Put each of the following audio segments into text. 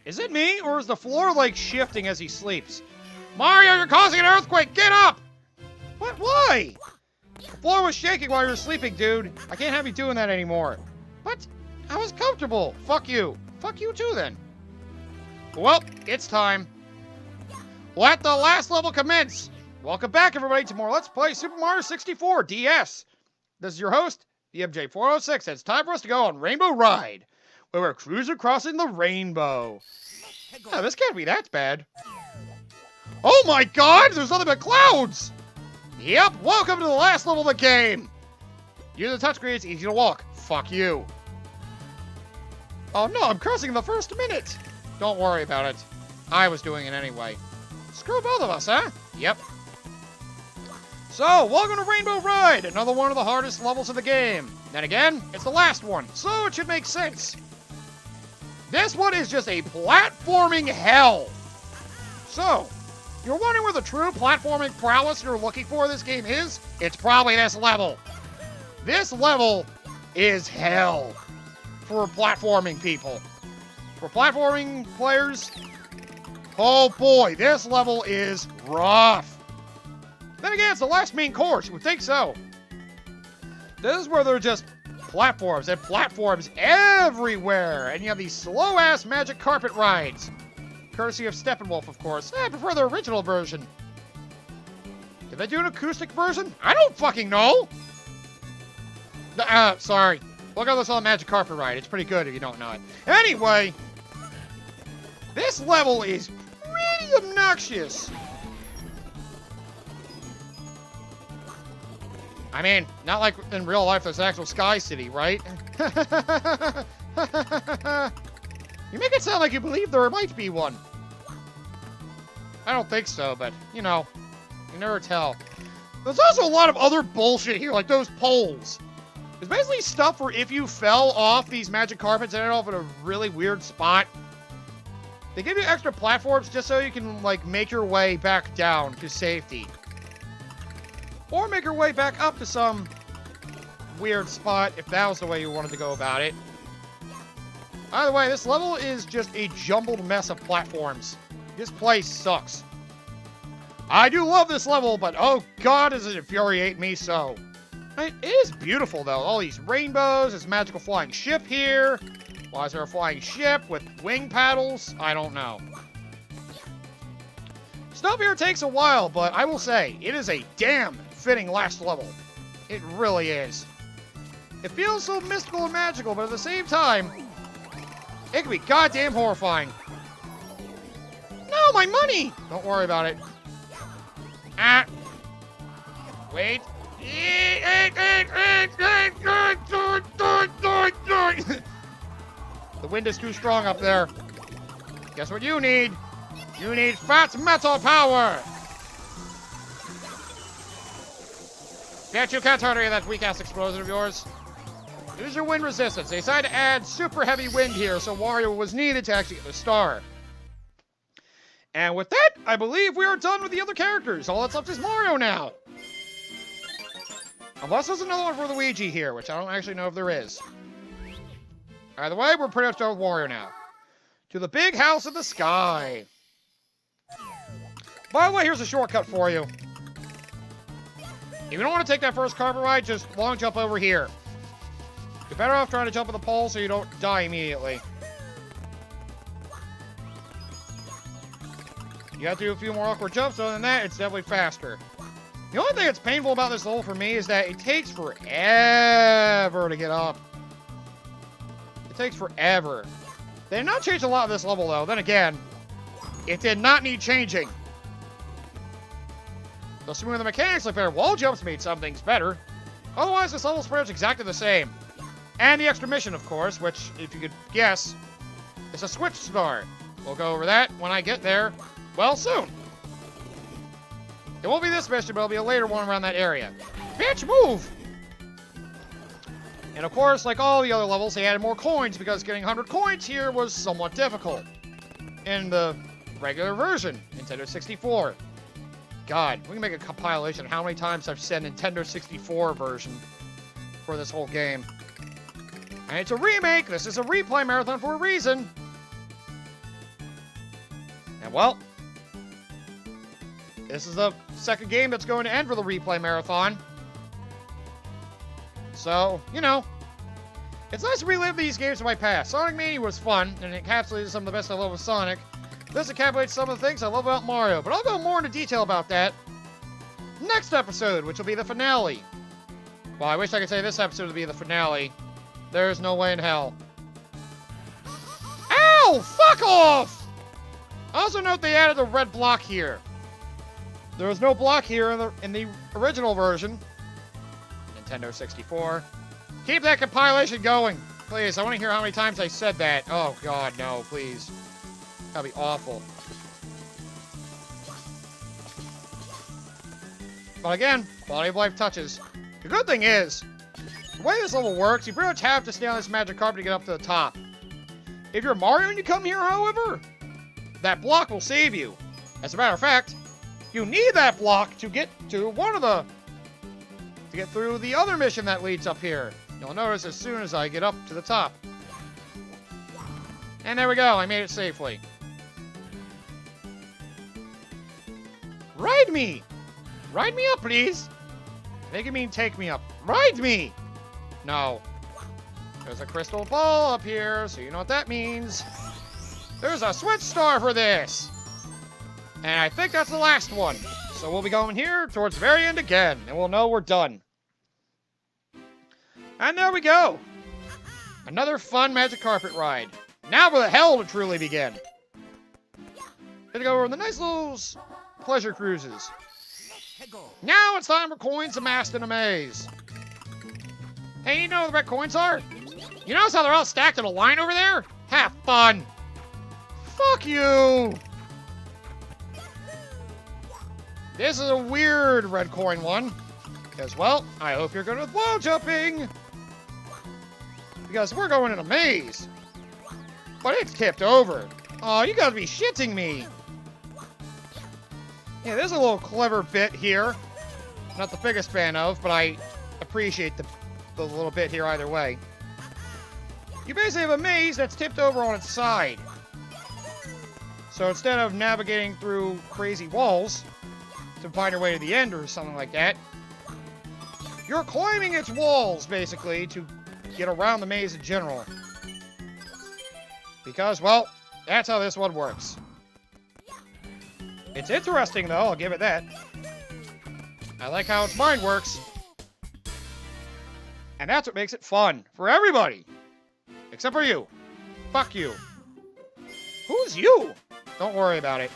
Is it me, or is the floor, like, shifting as he sleeps? Mario, you're causing an earthquake! Get up! What? Why? The floor was shaking while you were sleeping, dude. I can't have you doing that anymore. But I was comfortable. Fuck you. Fuck you too, then. Well, it's time. Let the last level commence. Welcome back, everybody, to more Let's Play Super Mario 64 DS. This is your host, the MJ406, and it's time for us to go on Rainbow Ride, where we're cruising crossing the rainbow. Oh, this can't be that bad. Oh my god, there's nothing but clouds! Yep, welcome to the last level of the game. Use the touchscreen, it's easy to walk. Fuck you. Oh no, I'm crossing the first minute. Don't worry about it. I was doing it anyway. Screw both of us, huh? Yep. So, welcome to Rainbow Ride, another one of the hardest levels of the game. Then again, it's the last one, so it should make sense. This one is just a platforming hell. So, you're wondering where the true platforming prowess you're looking for in this game is? It's probably this level. This level is hell for platforming people. For platforming players, oh boy, this level is rough. Then again, it's the last main course. You would think so. This is where there are just platforms and platforms everywhere. And you have these slow-ass magic carpet rides. Courtesy of Steppenwolf, of course. I prefer the original version. Did they do an acoustic version? I don't fucking know. Sorry. Look at this on Magic Carpet Ride. It's pretty good if you don't know it. Anyway, this level is pretty obnoxious. I mean, not like in real life there's an actual Sky City, right? You make it sound like you believe there might be one. I don't think so, but, you know, you never tell. There's also a lot of other bullshit here, like those poles. It's basically stuff for if you fell off these magic carpets and ended up in a really weird spot. They give you extra platforms just so you can, like, make your way back down to safety. Or make your way back up to some weird spot if that was the way you wanted to go about it. Either way, this level is just a jumbled mess of platforms. This place sucks. I do love this level, but oh god, does it infuriate me so. It is beautiful, though. All these rainbows, this magical flying ship here. Why is there a flying ship with wing paddles? I don't know. Stuff here takes a while, but I will say, it is a damn fitting last level. It really is. It feels so mystical and magical, but at the same time, it can be goddamn horrifying. No, my money! Don't worry about it. Ah. Wait. The wind is too strong up there. Guess what you need? You need fat metal power! Bet you can't hurt any of that weak-ass explosion of yours. Use your wind resistance. They decided to add super heavy wind here, so Wario was needed to actually get the star. And with that, I believe we are done with the other characters. All that's left is Mario now. Unless there's another one for Luigi here, which I don't actually know if there is. Either way, we're pretty much done with Wario now. To the big house in the sky. By the way, here's a shortcut for you. If you don't want to take that first carpet ride, just long jump over here. You're better off trying to jump on the pole so you don't die immediately. You have to do a few more awkward jumps, other than that, it's definitely faster. The only thing that's painful about this level for me is that it takes forever to get up. It takes forever. They did not change a lot of this level, though. Then again, it did not need changing. Assuming the mechanics look better, wall jumps made some things better. Otherwise, this level's pretty much exactly the same. And the extra mission, of course, which, if you could guess, is a switch star. We'll go over that when I get there, well, soon. It won't be this mission, but it'll be a later one around that area. Bitch, move! And of course, like all the other levels, they added more coins because getting 100 coins here was somewhat difficult. In the regular version, Nintendo 64. God, we can make a compilation of how many times I've said Nintendo 64 version for this whole game. And it's a remake. This is a replay marathon for a reason. And well, this is the second game that's going to end for the replay marathon. So, you know, it's nice to relive these games of my past. Sonic Mania was fun, and it encapsulated some of the best I love with Sonic. This encapsulates some of the things I love about Mario, but I'll go more into detail about that next episode, which will be the finale. Well, I wish I could say this episode would be the finale. There's no way in hell. Ow! Fuck off! Also note they added a red block here. There was no block here in the original version. Nintendo 64. Keep that compilation going. Please, I want to hear how many times I said that. Oh, God, no, please. That'd be awful. But again, quality of life touches. The good thing is, the way this level works, you pretty much have to stay on this magic carpet to get up to the top. If you're Mario and you come here, however, that block will save you. As a matter of fact, you need that block to get to to get through the other mission that leads up here. You'll notice as soon as I get up to the top. And there we go, I made it safely. Ride me! Ride me up, please! I think you mean take me up. Ride me! No. There's a crystal ball up here, so you know what that means. There's a switch star for this! And I think that's the last one. So we'll be going here towards the very end again, and we'll know we're done. And there we go! Another fun magic carpet ride. Now for the hell to truly begin. Gonna go over the nice little pleasure cruises. Now it's time for coins amassed in a maze. Hey, you know what the red coins are? You notice how they're all stacked in a line over there? Have fun! Fuck you! This is a weird red coin one. Because, well, I hope you're good with wall jumping. Because we're going in a maze. But it's tipped over. Oh, you gotta be shitting me. Yeah, there's a little clever bit here. Not the biggest fan of, but I appreciate the little bit here either way. You basically have a maze that's tipped over on its side. So instead of navigating through crazy walls to find your way to the end or something like that, you're climbing its walls, basically, to get around the maze in general. Because, well, that's how this one works. It's interesting, though, I'll give it that. I like how its mind works. And that's what makes it fun for everybody. Except for you. Fuck you. Who's you? Don't worry about it.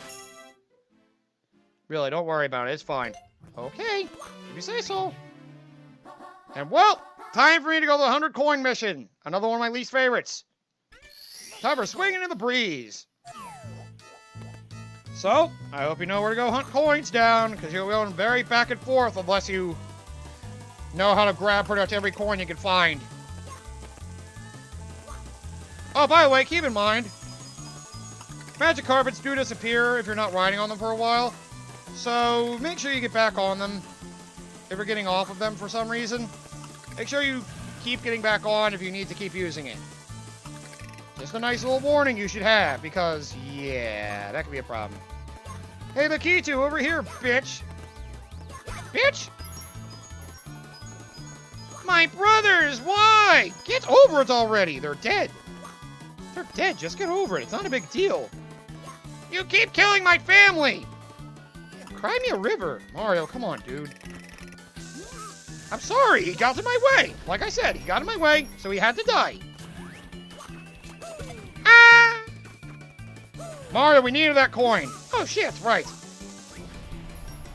Really, don't worry about it. It's fine. Okay. If you say so. And, well, time for me to go to the 100 coin mission. Another one of my least favorites. Time for swinging in the breeze. So, I hope you know where to go hunt coins down, because you'll be going very back and forth unless you know how to grab pretty much every coin you can find. Oh, by the way, keep in mind, magic carpets do disappear if you're not riding on them for a while. So, make sure you get back on them if you're getting off of them for some reason. Make sure you keep getting back on if you need to keep using it. Just a nice little warning you should have, because, yeah, that could be a problem. Hey, Lakitu, over here, bitch! Bitch! My brothers, why? Get over it already! They're dead. They're dead, just get over it. It's not a big deal. You keep killing my family! Cry me a river. Mario, come on, dude. I'm sorry, he got in my way. Like I said, he got in my way, so he had to die. Ah! Mario, we needed that coin. Oh, shit, right.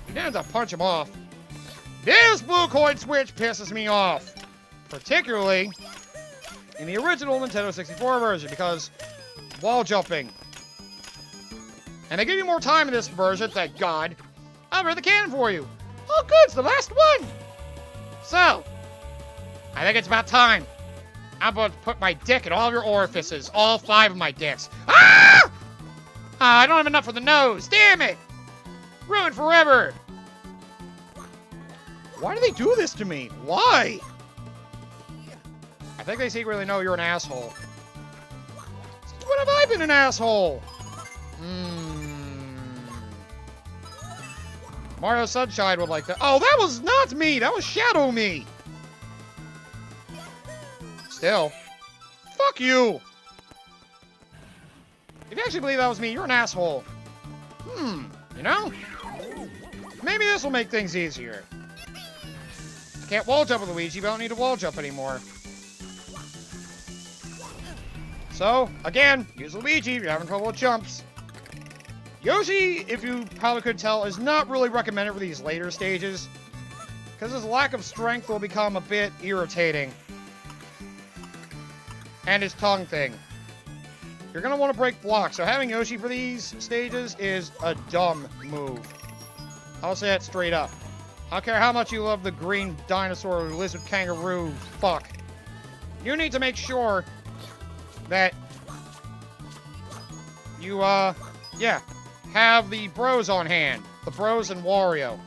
You didn't have to punch him off. This blue coin switch pisses me off. Particularly in the original Nintendo 64 version, because wall jumping. And they give you more time in this version, thank God. I'll read the cannon for you. Oh, good, it's the last one. So, I think it's about time. I'm going to put my dick in all of your orifices. All 5 of my dicks. Ah! I don't have enough for the nose. Damn it! Ruined forever. Why do they do this to me? Why? I think they secretly know you're an asshole. When have I been an asshole? Mario Sunshine would like that. Oh, that was not me! That was Shadow Me! Still. Fuck you! If you actually believe that was me, you're an asshole. You know? Maybe this will make things easier. Can't wall jump with Luigi, but I don't need to wall jump anymore. So, again, use Luigi if you're having trouble with jumps. Yoshi, if you probably could tell, is not really recommended for these later stages, because his lack of strength will become a bit irritating. And his tongue thing. You're going to want to break blocks, so having Yoshi for these stages is a dumb move. I'll say that straight up. I don't care how much you love the green dinosaur lizard kangaroo fuck. You need to make sure that you, have the bros on hand. The bros and Wario.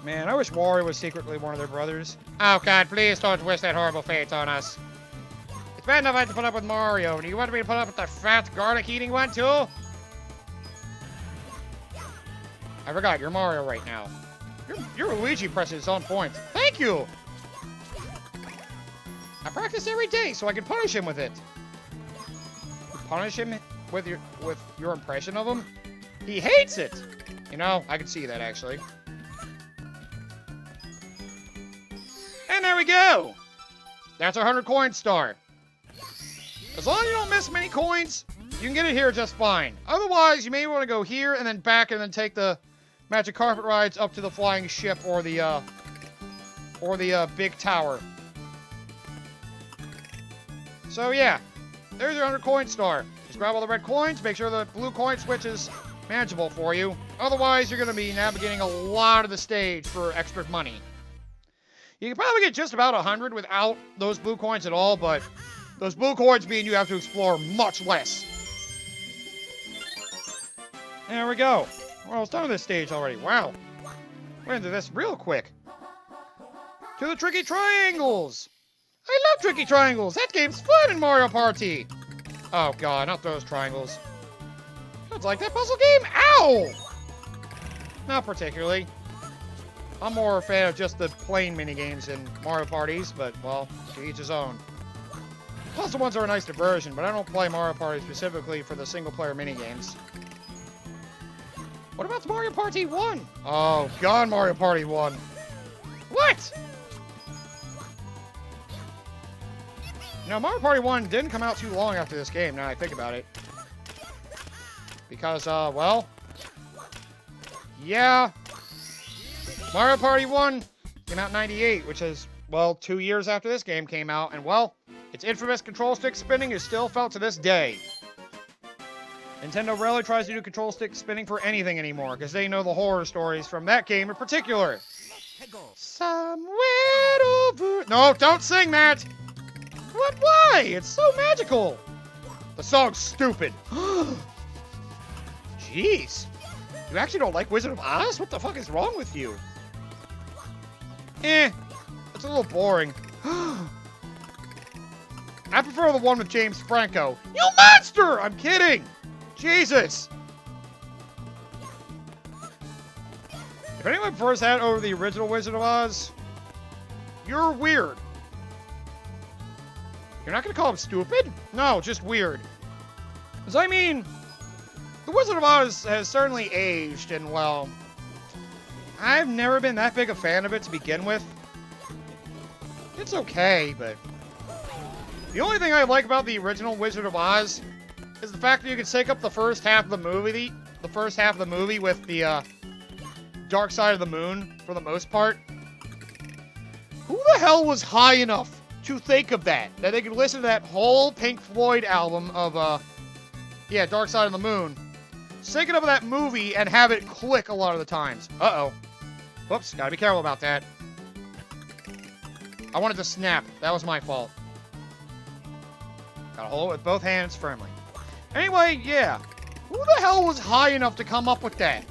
Man, I wish Wario was secretly one of their brothers. Oh god, please don't wish that horrible fate on us. It's bad enough I had to put up with Mario. Do you want me to put up with the fat garlic-eating one, too? I forgot, you're Mario right now. Your Luigi press is on point. Thank you! I practice every day so I can punish him with it. Punish him with your impression of him? He hates it! You know, I can see that, actually. And there we go! That's our 100 coin star. As long as you don't miss many coins, you can get it here just fine. Otherwise, you may want to go here and then back and then take the magic carpet rides up to the flying ship or the big tower. So yeah, there's your 100 coin star. Just grab all the red coins, make sure the blue coin switch is manageable for you. Otherwise, you're going to be navigating a lot of the stage for extra money. You can probably get just about 100 without those blue coins at all, but those blue coins mean you have to explore much less. There we go. We're almost done with this stage already. Wow. We're into this real quick. To the tricky triangles. I love tricky triangles. That game's fun in Mario Party. Oh god, not those triangles. Sounds like that puzzle game. Ow! Not particularly. I'm more a fan of just the plain minigames in Mario Parties, but, well, to each his own. Puzzle ones are a nice diversion, but I don't play Mario Party specifically for the single-player minigames. What about Mario Party 1? Oh, God, Mario Party 1. What? No, Mario Party 1 didn't come out too long after this game, now I think about it. Because, well... yeah... Mario Party 1 came out in 98, which is, well, 2 years after this game came out, and, well, its infamous control stick spinning is still felt to this day. Nintendo rarely tries to do control stick spinning for anything anymore, because they know the horror stories from that game in particular. Somewhere over... No, don't sing that! What? Why? It's so magical! The song's stupid. Jeez. You actually don't like Wizard of Oz? What the fuck is wrong with you? It's a little boring. I prefer the one with James Franco. You monster! I'm kidding! Jesus! If anyone prefers that over the original Wizard of Oz, you're weird. You're not gonna call him stupid? No, just weird. Because, I mean, the Wizard of Oz has certainly aged, and, well, I've never been that big a fan of it to begin with. It's okay, but the only thing I like about the original Wizard of Oz is the fact that you can take up the first half of the movie, with the Dark Side of the Moon for the most part. Who the hell was high enough to think of that they could listen to that whole Pink Floyd album of Dark Side of the Moon, sync it up with that movie, and have it click a lot of the times? Uh-oh. Whoops, gotta be careful about that. I wanted to snap. That was my fault. Gotta hold it with both hands firmly. Anyway, yeah. Who the hell was high enough to come up with that?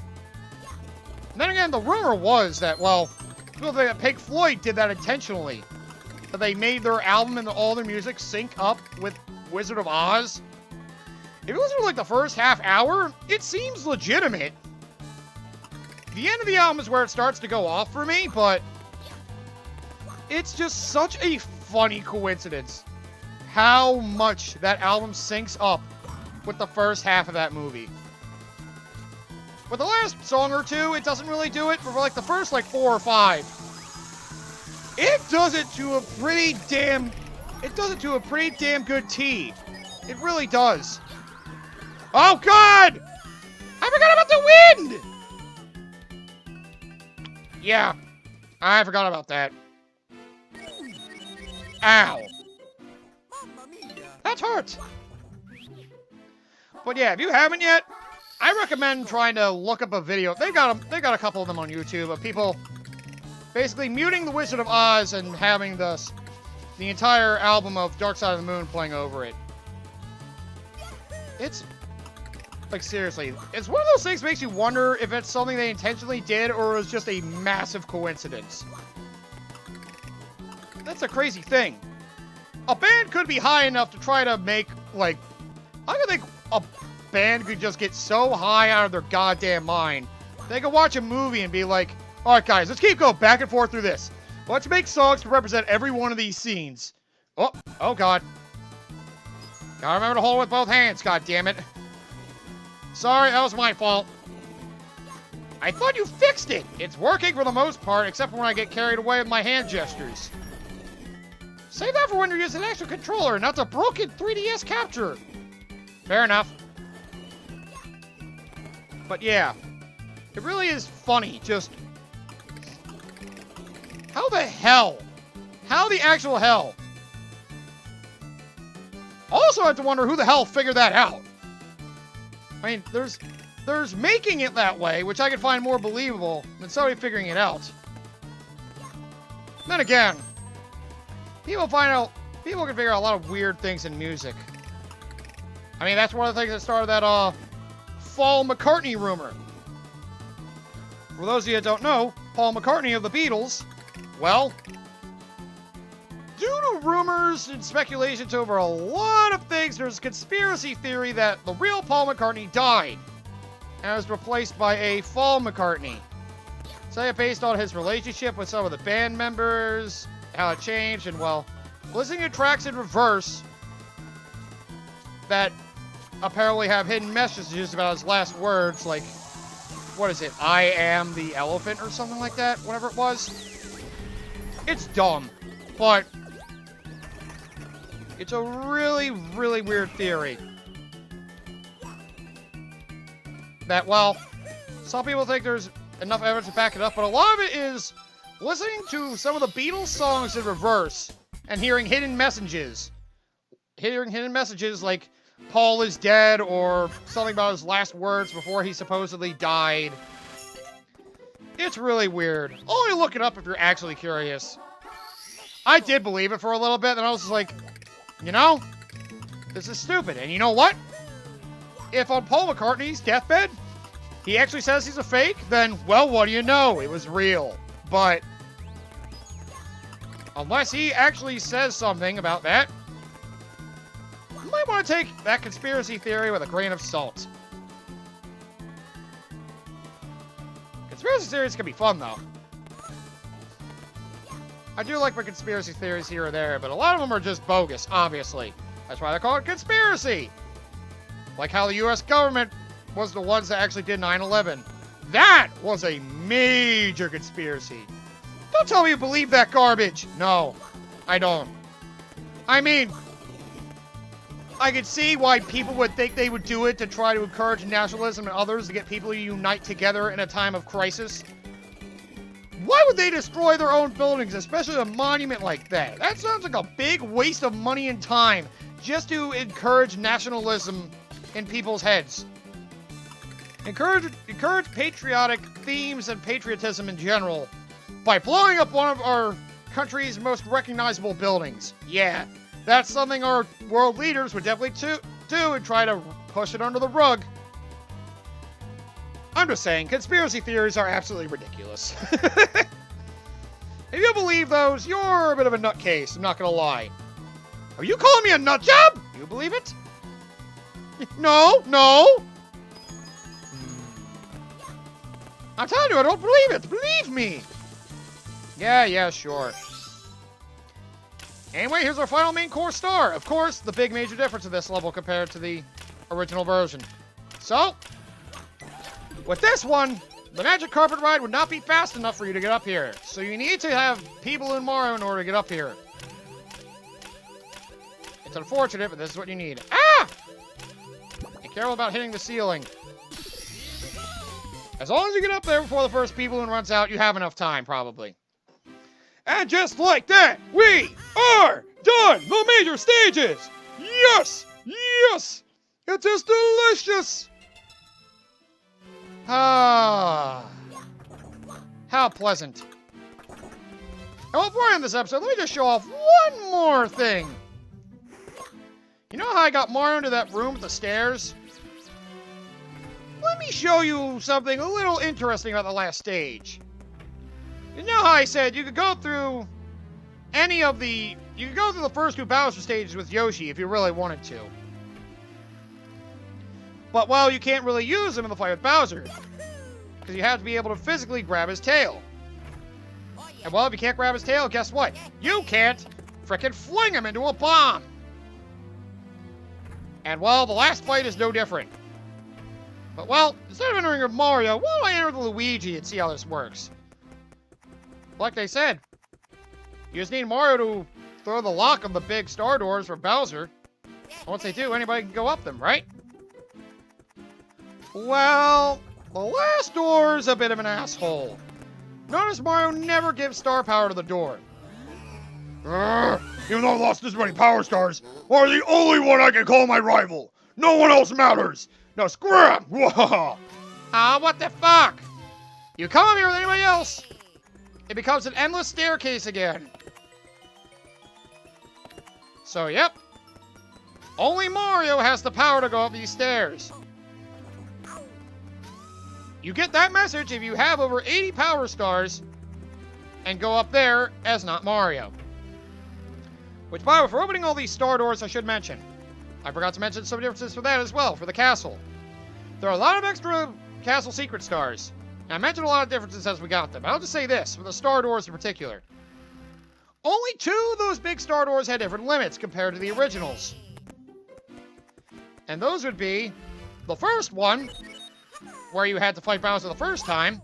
And then again, the rumor was that, well, people think that Pink Floyd did that intentionally. That they made their album and all their music sync up with Wizard of Oz. If it was for, like, the first half hour, it seems legitimate. The end of the album is where it starts to go off for me, but it's just such a funny coincidence how much that album syncs up with the first half of that movie. With the last song or two, it doesn't really do it, but for like the first like 4 or 5, it does it to a pretty damn good T. It really does. Oh God! I forgot about the wind! Yeah, I forgot about that. Ow. That hurt. But yeah, if you haven't yet, I recommend trying to look up a video. They got a couple of them on YouTube of people basically muting The Wizard of Oz and having the entire album of Dark Side of the Moon playing over it. It's like, seriously, it's one of those things that makes you wonder if it's something they intentionally did or it was just a massive coincidence. That's a crazy thing. A band could be high enough to try to make, like, I don't think a band could just get so high out of their goddamn mind. They could watch a movie and be like, alright guys, let's keep going back and forth through this. Let's make songs to represent every one of these scenes. Oh God. Gotta remember to hold it with both hands, god damn it. Sorry, that was my fault. I thought you fixed it. It's working for the most part, except for when I get carried away with my hand gestures. Save that for when you're using an actual controller, not the broken 3DS capture. Fair enough. But yeah, it really is funny, just... How the hell? How the actual hell? Also, I have to wonder who the hell figured that out. I mean, there's making it that way, which I could find more believable than somebody figuring it out. Then again, people can figure out a lot of weird things in music. I mean, that's one of the things that started that, Paul McCartney rumor. For those of you that don't know, Paul McCartney of the Beatles, well, due to rumors and speculations over a lot of things, there's a conspiracy theory that the real Paul McCartney died and was replaced by a Paul McCartney. So based on his relationship with some of the band members, how it changed, and well, listening to tracks in reverse that apparently have hidden messages about his last words, like, what is it, I am the elephant or something like that, whatever it was. It's dumb, but it's a really, really weird theory. That, well, some people think there's enough evidence to back it up, but a lot of it is listening to some of the Beatles songs in reverse and hearing hidden messages. Hearing hidden messages like Paul is dead or something about his last words before he supposedly died. It's really weird. Only look it up if you're actually curious. I did believe it for a little bit, and I was just like, you know, this is stupid. And you know what? If on Paul McCartney's deathbed, he actually says he's a fake, then, well, what do you know? It was real. But unless he actually says something about that, you might want to take that conspiracy theory with a grain of salt. Conspiracy theories can be fun, though. I do like my conspiracy theories here or there, but a lot of them are just bogus, obviously. That's why they're called conspiracy. Like how the U.S. government was the ones that actually did 9/11. That was a major conspiracy. Don't tell me you believe that garbage. No, I don't. I mean, I could see why people would think they would do it to try to encourage nationalism and others to get people to unite together in a time of crisis. Why would they destroy their own buildings, especially a monument like that? That sounds like a big waste of money and time just to encourage nationalism in people's heads. Encourage patriotic themes and patriotism in general by blowing up one of our country's most recognizable buildings. Yeah, that's something our world leaders would definitely do and try to push it under the rug. I'm just saying, conspiracy theories are absolutely ridiculous. If you believe those, you're a bit of a nutcase, I'm not gonna lie. Are you calling me a nutjob? You believe it? No. I'm telling you, I don't believe it. Believe me. Yeah, sure. Anyway, here's our final main core star. Of course, the big major difference of this level compared to the original version. So, with this one, the magic carpet ride would not be fast enough for you to get up here. So you need to have people in Mario in order to get up here. It's unfortunate, but this is what you need. Ah! Be careful about hitting the ceiling. As long as you get up there before the first people runs out, you have enough time, probably. And just like that, we are done the major stages! Yes! Yes! It is delicious! Ah. How pleasant. And before I end this episode, let me just show off one more thing. You know how I got Mario into that room with the stairs? Let me show you something a little interesting about the last stage. You know how I said you could go through any of the... You could go through the first two Bowser stages with Yoshi if you really wanted to. But, well, you can't really use them in the fight with Bowser. Because you have to be able to physically grab his tail. And, well, if you can't grab his tail, guess what? You can't frickin' fling him into a bomb! And, well, the last fight is no different. But, well, instead of entering with Mario, why don't I enter with Luigi and see how this works? Like they said, you just need Mario to throw the lock on the big star doors for Bowser. And once they do, anybody can go up them, right? Well, the last door's a bit of an asshole. Notice Mario never gives star power to the door. Even though I lost this many power stars, are the only one I can call my rival. No one else matters. Now scram! What the fuck? You come up here with anybody else, it becomes an endless staircase again. So, yep. Only Mario has the power to go up these stairs. You get that message if you have over 80 power stars and go up there as not Mario. Which, by the way, for opening all these star doors, I should mention. I forgot to mention some differences for that as well, for the castle. There are a lot of extra castle secret stars. And I mentioned a lot of differences as we got them. I'll just say this, for the star doors in particular. Only 2 of those big star doors had different limits compared to the originals. And those would be the first one, where you had to fight Bowser the first time,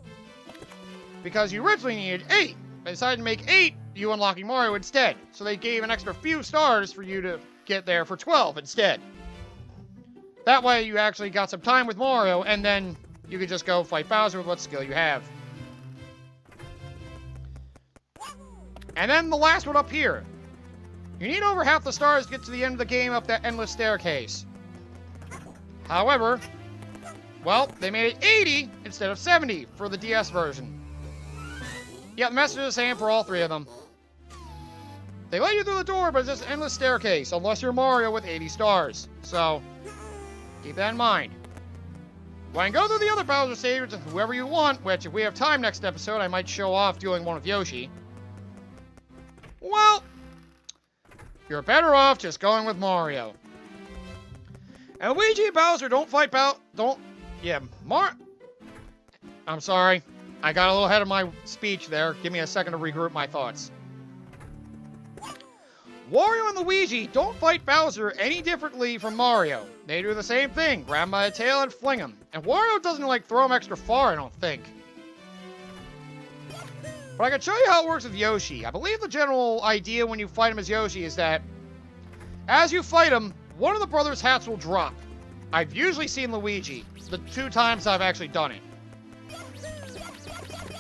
because you originally needed 8. They decided to make 8 you unlocking Mario instead. So they gave an extra few stars for you to get there for 12 instead. That way you actually got some time with Mario, and then you could just go fight Bowser with what skill you have. And then the last one up here. You need over half the stars to get to the end of the game up that endless staircase. However, well, they made it 80 instead of 70 for the DS version. Yeah, the message is the same for all 3 of them. They let you through the door, but it's just an endless staircase, unless you're Mario with 80 stars. So, keep that in mind. Well, I can go through the other Bowser stages with whoever you want, which, if we have time next episode, I might show off doing one with Yoshi. Well, you're better off just going with Mario. And Luigi and Bowser don't fight I'm sorry. I got a little ahead of my speech there. Give me a second to regroup my thoughts. Wario and Luigi don't fight Bowser any differently from Mario. They do the same thing, grab him by the tail and fling him. And Wario doesn't, like, throw him extra far, I don't think. But I can show you how it works with Yoshi. I believe the general idea when you fight him as Yoshi is that as you fight him, one of the brothers' hats will drop. I've usually seen Luigi, the 2 times I've actually done it.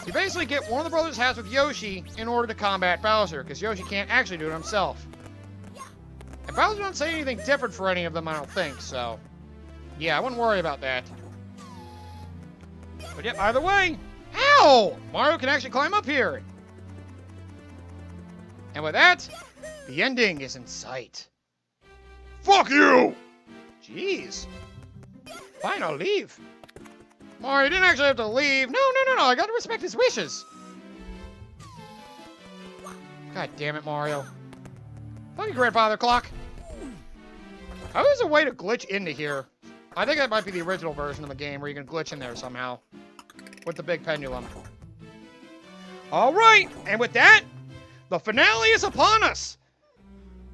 You basically get one of the brothers' hats with Yoshi in order to combat Bowser, because Yoshi can't actually do it himself. And Bowser doesn't say anything different for any of them, I don't think, so... yeah, I wouldn't worry about that. But yeah, either way... ow! Mario can actually climb up here! And with that, the ending is in sight. Fuck you! Jeez. Fine, I'll leave. Mario, you didn't actually have to leave. No, I gotta respect his wishes. God damn it, Mario. Fuck you, grandfather clock. How is a way to glitch into here? I think that might be the original version of the game where you can glitch in there somehow. with the big pendulum. All right, and with that, the finale is upon us.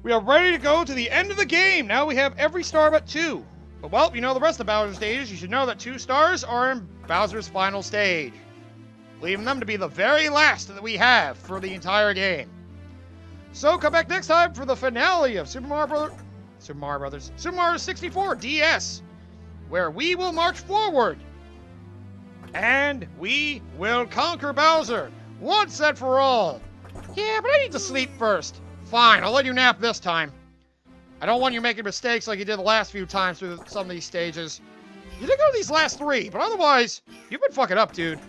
We are ready to go to the end of the game. Now we have every star but 2. But, well, you know the rest of Bowser's stages. You should know that 2 stars are in Bowser's final stage, leaving them to be the very last that we have for the entire game. So come back next time for the finale of Super Mario 64 DS, where we will march forward and we will conquer Bowser once and for all. Yeah, but I need to sleep first. Fine, I'll let you nap this time. I don't want you making mistakes like you did the last few times through some of these stages. You did go to these last 3, but otherwise, you've been fucking up, dude.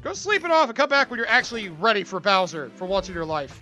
Go sleep it off and come back when you're actually ready for Bowser for once in your life.